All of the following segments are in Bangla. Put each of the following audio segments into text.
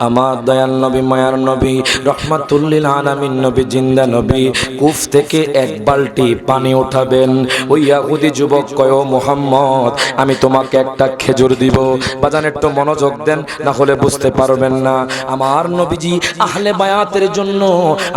আমার দয়াল নবী মায়ার নবী রহমাতুল লিল আলামিন নবী জিন্দা নবী কুফ থেকে এক বালতি পানি উঠাবেন। ওই ইহুদি যুবক কয়, ও মুহাম্মদ, আমি তোমাকে একটা খেজুর দিব। বাজান একটু মনোযোগ দেন, না হলে বুঝতে পারবেন না। আমার নবীজি আহলে বায়াতের জন্য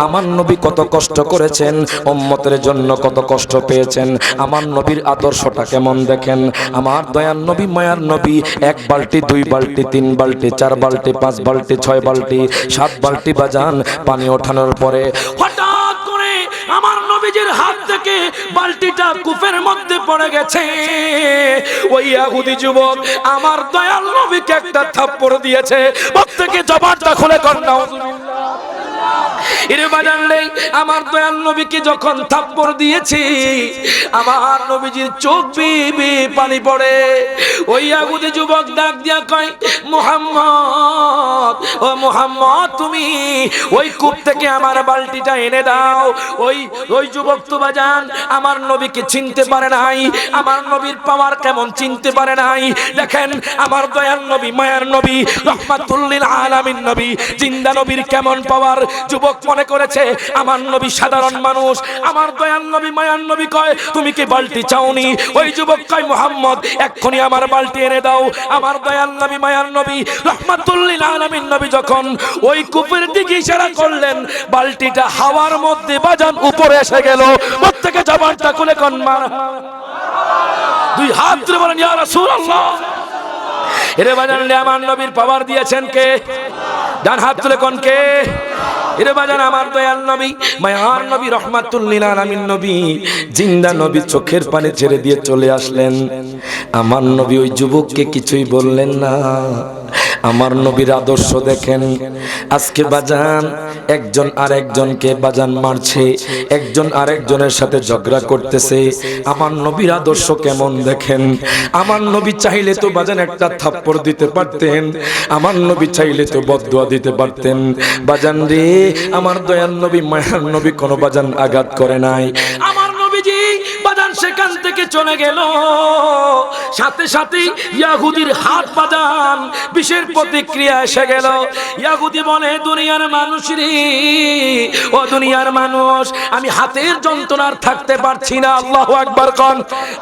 আমার নবী কত কষ্ট করেছেন, উম্মতের জন্য কত কষ্ট পেয়েছেন। আমার নবীর আদর্শটা কেমন দেখেন। আমার দয়াল নবী মায়ার নবী এক বালতি, দুই বালতি, তিন বালতি, চার বালতি, পাঁচ বালতি, 6 বালতি, 7 বালতি বাজান পানি ওঠানোর পরে হঠাৎ করে আমার নবীজির হাত থেকে বালতিটা কূপের মধ্যে পড়ে গেছে। ওই ইহুদি যুবক আমার দয়াল নবীকে একটা থাপ্পড় দিয়েছে। প্রত্যেকে জবানটা খুলে কর নাউজুবিল্লাহ। এর বাজানলে আমার দয়াল নবীকে যখন থাপ্পড় দিয়েছি, আমার নবীজির চোখ বেয়ে পানি পড়ে। ওই ইহুদি যুবক ডাক দিয়া কয়, মুহাম্মদ, ও মুহাম্মদ, তুমি ওই কূপ থেকে আমার বালতিটা এনে দাও। ওই যুবক তো বাজান আমার নবীকে চিনতে পারে নাই, আমার নবীর পাওয়ার কেমন চিনতে পারে নাই। দেখেন আমার দয়াল নবী মায়ার নবী রহমাতুল লিল আলামিন নবী জিন্দা নবীর কেমন পাওয়ার। যুবক মনে করেছে আমার নবী সাধারণ মানুষ। আমার দয়াল নবী মায়ার নবী কয়, তুমি কি বালতি চাওনি? ওই যুবক কয়, মুহাম্মদ, এক্ষুনি আমার বালতি এনে দাও। আমার দয়াল নবী মায়ার নবী রহমাতুল লিল আলামিন নবী যখন ওই কূপের দিকে ইশারা করলেন, বালতিটা হাওয়ার মধ্যে বাজান উপরে এসে গেল। প্রত্যেকে জবানটা খুলে কোন মারহাবা, দুই হাত তুলে বলেন ইয়া রাসূলুল্লাহ। এরে বাজানলে আমার নবীর পাওয়ার দিয়েছেন কে? ডান হাত তুলে কোন কে? এরে বাজান আমার দয়াল নবী মায়ার নবী রহমাতুল লিল আলামিন নবী জিন্দা নবী চোখের পানি ছেড়ে দিয়ে চলে আসলেন। আমার নবী ওই যুবককে কিছুই বললেন না। আমার নবীর আদর্শ দেখেন। আজকে বাজান একজন আরেকজনকে বাজান মারছে, একজন আরেকজনের সাথে ঝগড়া করতেছে। আমার নবীর আদর্শ কেমন দেখেন। আমার নবী চাইলে তো বাজান একটা থাপ্পড় দিতে পারতেন, আমার নবী চাইলে তো বদদুয়া দিতে পারতেন। বাজান রে, আমার দয়াল নবী মায়ার নবী কোনো বাজান আঘাত করে নাই। আমার নবীজি বাজান সেখান থেকে চলে গেল। সাথে সাথে ইহুদির হাত বাজান বিষের প্রতিক্রিয়া এসে গেল। ইহুদি বলে, দুনিয়ার মানুষ রে, ও দুনিয়ার মানুষ, আমি হাতের যন্ত্রণার থাকতে পারছি না। আল্লাহু আকবার কোন।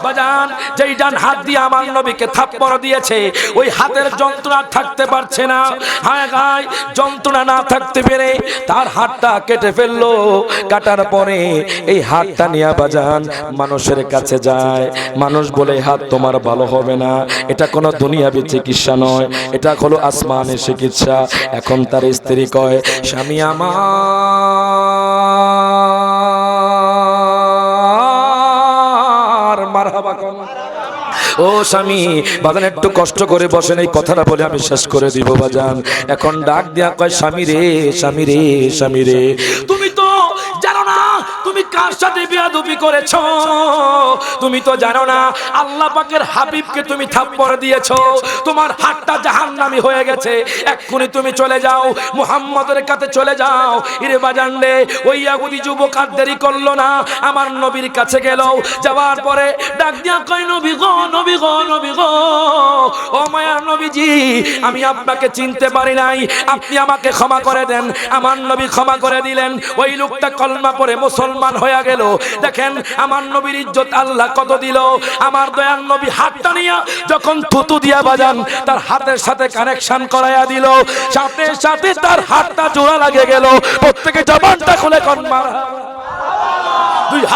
বাজান যেই ডান হাত দিয়ে আমার নবীকে থাপ্পড় দিয়েছে, ওই হাতের যন্ত্রণা থাকতে পারছে না। হায় গায় যন্ত্রণা না থাকতে পেরে তার হাতটা কেটে ফেললো। কাটার পরে এই হাতটা নিয়ে বাজান মানুষের কাছে যায়। মানুষ বলে, হাত তোমার ভালো হবে না, এটা কোনো দুনিয়াবী চিকিৎসা নয়, এটা হলো আসমানি চিকিৎসা। এখন তার স্ত্রী কয়, স্বামী আমার মারহাবা কোন। ও স্বামী, বাজান একটু কষ্ট করে বসেন, এই কথাটা বলে আমি শেষ করে দিব বাজান। এখন ডাক দিয়া কয়, স্বামী রে, স্বামী রে, স্বামী রে, তুমি তো জানো না তুমি কার সাথে বেয়াদবি করেছো। তুমি তো জানো না আল্লাহ পাকের হাবিবকে তুমি থাপ্পড় দিয়েছো। তোমার হাতটা জাহান্নামী হয়ে গেছে। এক্ষুনি তুমি চলে যাও, মুহাম্মদের কাছে চলে যাও। ইরে বাজান রে, ওই ইহুদি যুবক আর দেরি করলো না, আমার নবীর কাছে গেল। যাওয়ার পরে ডাক দিয়া কয়, নবী গো, নবী গো, নবী গো, ও মায়ার নবীজি, আমি আপনাকে চিনতে পারি নাই, আপনি আমাকে ক্ষমা করে দেন। আমার নবী ক্ষমা করে দিলেন। ওই লোকটা কলমা পড়ে মুসলমান হয়ে গেল। দেখেন আমার নবীর ইজ্জত আল্লাহ কত দিল। আমার দয়াল নবী হাতটা নিয়া যখন থুতু দিয়া বাজান তার হাতের সাথে কানেকশন করাইয়া দিল, সাথে সাথে তার হাতটা জোড়া লাগে গেল। প্রত্যেকে জবানটা খুলে কোন মারহাবা।